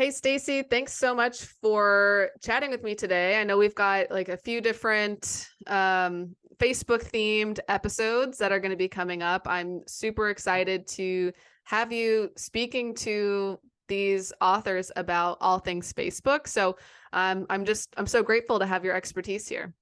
Hey Stacy, thanks so much for chatting with me today. I know we've got like a few different Facebook themed episodes that are going to be coming up. I'm super excited to have you speaking to these authors about all things Facebook. So I'm so grateful to have your expertise here.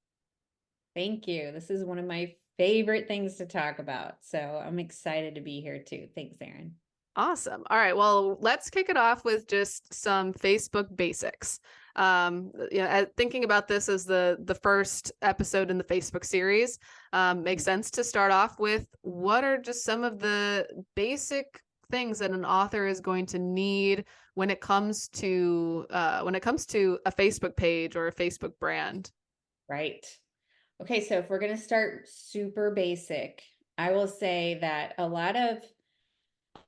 Thank you. This is one of my favorite things to talk about. So I'm excited to be here too. Thanks, Erin. Awesome. All right. Well, let's kick it off with just some Facebook basics. Thinking about this as the first episode in the Facebook series, makes sense to start off with what are just some of the basic things that an author is going to need when it comes to a Facebook page or a Facebook brand. Right. Okay, so if we're going to start super basic, I will say that a lot of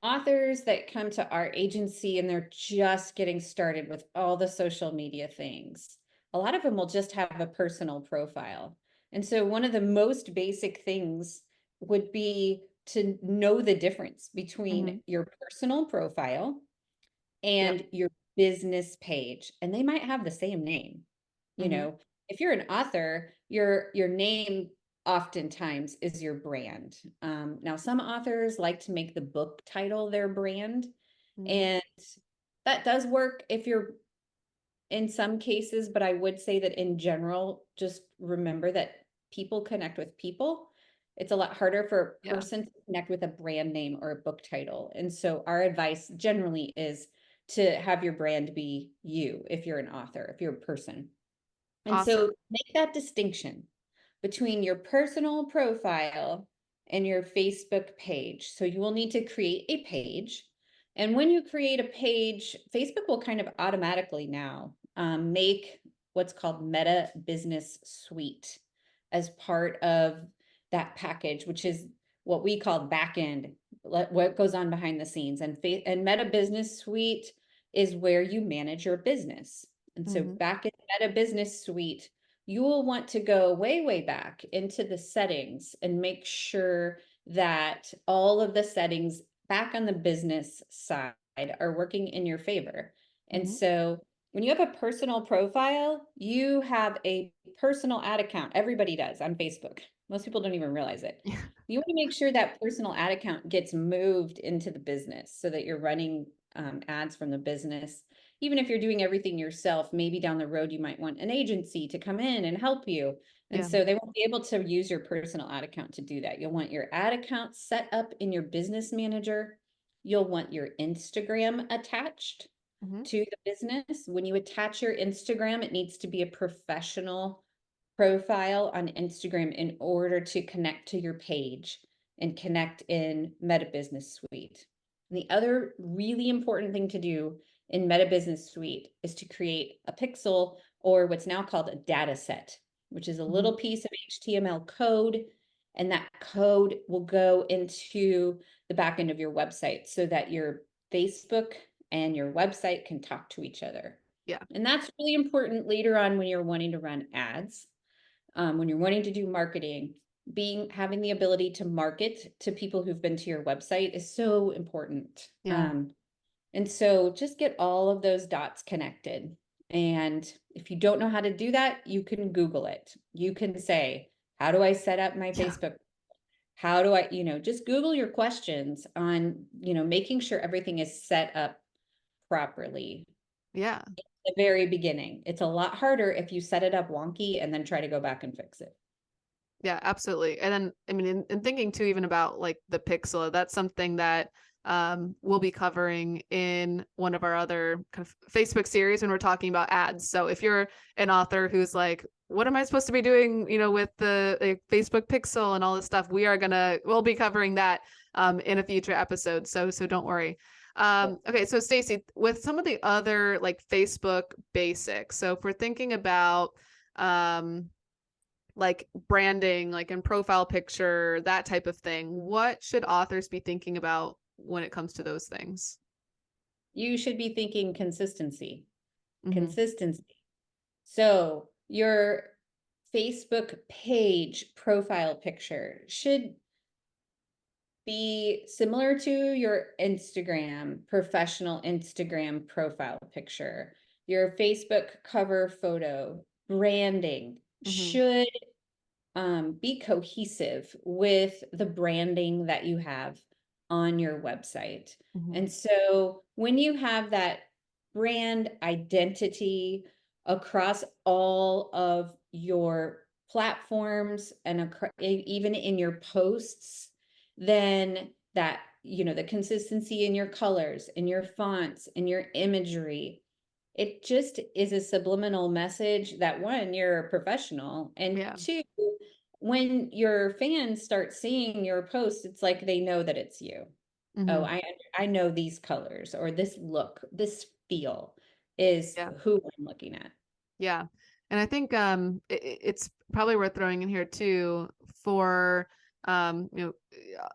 authors that come to our agency and they're just getting started with all the social media things, a lot of them will just have a personal profile. And so one of the most basic things would be to know the difference between Hmm. your personal profile Yep. and your business page, and they might have the same name. You Hmm. know, if you're an author, your name oftentimes is your brand. Now, some authors like to make the book title their brand, Hmm. and that does work if you're in some cases, but I would say that in general, just remember that people connect with people. It's a lot harder for a Yeah. person to connect with a brand name or a book title. And so our advice generally is to have your brand be you if you're an author, if you're a person. And so Awesome. make that distinction between your personal profile and your Facebook page. So you will need to create a page. And when you create a page, Facebook will kind of automatically now make what's called Meta Business Suite as part of that package, which is what we call backend, what goes on behind the scenes. And Meta Business Suite is where you manage your business. And so Hmm. back in Meta Business Suite, you will want to go way, way back into the settings and make sure that all of the settings back on the business side are working in your favor. And Hmm. so when you have a personal profile, you have a personal ad account. Everybody does on Facebook. Most people don't even realize it. You want to make sure that personal ad account gets moved into the business so that you're running ads from the business. Even if you're doing everything yourself, maybe down the road you might want an agency to come in and help you. And Yeah. so they won't be able to use your personal ad account to do that. You'll want your ad account set up in your business manager. You'll want your Instagram attached Hmm. to the business. When you attach your Instagram, it needs to be a professional profile on Instagram in order to connect to your page and connect in Meta Business Suite. And the other really important thing to do in Meta Business Suite is to create a pixel, or what's now called a data set, which is a Hmm. little piece of HTML code. And that code will go into the back end of your website so that your Facebook and your website can talk to each other. Yeah. And that's really important later on when you're wanting to run ads, when you're wanting to do marketing. Having the ability to market to people who've been to your website is so important. Yeah. And so just get all of those dots connected. And if you don't know how to do that, you can Google it. You can say, how do I set up my Yeah. Facebook? How do I, just Google your questions on, making sure everything is set up properly Yeah. at the very beginning. It's a lot harder if you set it up wonky and then try to go back and fix it. Yeah, absolutely. And then, I mean, in thinking too, even about like the pixel, that's something that we'll be covering in one of our other kind of Facebook series when we're talking about ads. So if you're an author who's like, what am I supposed to be doing, with the like, Facebook pixel and all this stuff, we'll be covering that in a future episode. So don't worry. Okay, so Stacy, with some of the other like Facebook basics, so if we're thinking about um like branding, like in profile picture, that type of thing. What should authors be thinking about when it comes to those things? You should be thinking consistency, Hmm. consistency. So your Facebook page profile picture should be similar to your Instagram, professional Instagram profile picture, your Facebook cover photo, branding Hmm. should be cohesive with the branding that you have on your website. Hmm. And so when you have that brand identity across all of your platforms and even in your posts, then that, the consistency in your colors, in your fonts, in your imagery, it just is a subliminal message that one, you're a professional, and Yeah. two, when your fans start seeing your post, it's like they know that it's you. Oh, Hmm. I know these colors or this look, this feel is Yeah. who I'm looking at. Yeah. And I think it's probably worth throwing in here too for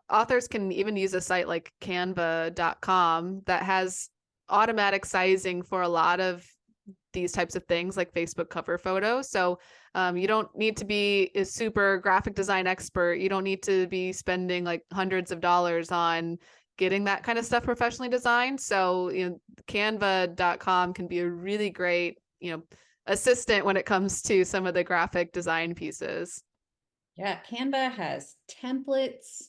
authors can even use a site like canva.com that has automatic sizing for a lot of these types of things like Facebook cover photos. So you don't need to be a super graphic design expert. You don't need to be spending like hundreds of dollars on getting that kind of stuff professionally designed. So, canva.com can be a really great, assistant when it comes to some of the graphic design pieces. Yeah, Canva has templates.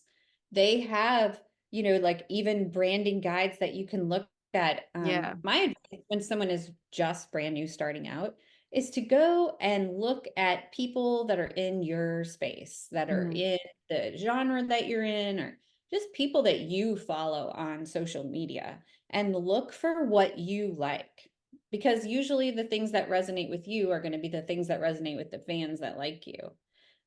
They have, like even branding guides that you can look at. Yeah. My advice when someone is just brand new starting out is to go and look at people that are in your space, that are Hmm. in the genre that you're in, or just people that you follow on social media and look for what you like. Because usually the things that resonate with you are going to be the things that resonate with the fans that like you.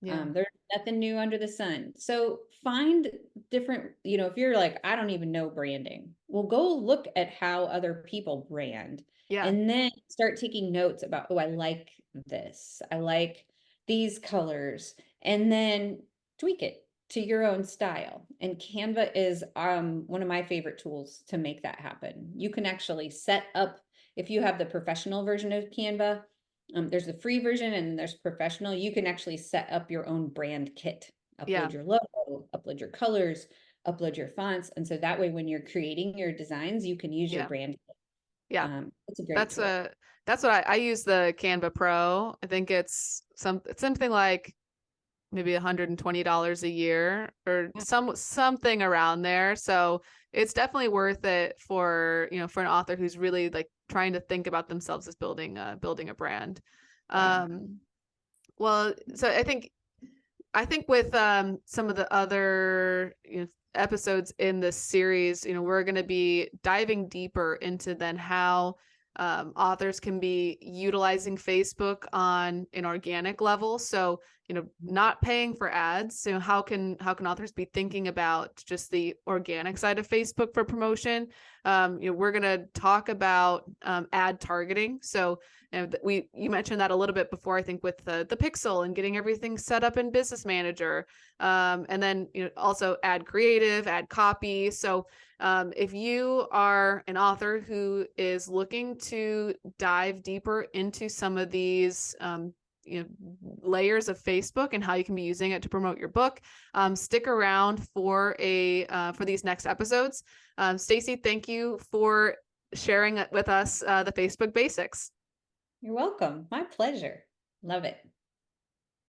Yeah. There's nothing new under the sun. So find different, if you're like, I don't even know branding, well, go look at how other people brand Yeah. and then start taking notes about, oh, I like this. I like these colors. And then tweak it to your own style. And Canva is one of my favorite tools to make that happen. You can actually set up, if you have the professional version of Canva, there's the free version and there's professional. You can actually set up your own brand kit, Yeah. upload your logo, upload your colors, upload your fonts. And so that way, when you're creating your designs, you can use your Yeah. brand kit. Yeah. It's a great That's tool. a that's what I use the Canva Pro. I think it's something like maybe $120 a year or Yeah. something around there. So it's definitely worth it for, for an author who's really like trying to think about themselves as building a brand. Yeah. Um, well, so I think with some of the other episodes in this series, we're going to be diving deeper into then how authors can be utilizing Facebook on an organic level. So, not paying for ads. So how can authors be thinking about just the organic side of Facebook for promotion? We're going to talk about ad targeting. So you mentioned that a little bit before, I think, with the Pixel and getting everything set up in Business Manager, and then also ad creative, ad copy. So if you are an author who is looking to dive deeper into some of these layers of Facebook and how you can be using it to promote your book, stick around for these next episodes. Stacy, thank you for sharing with us the Facebook basics. You're welcome. My pleasure. Love it.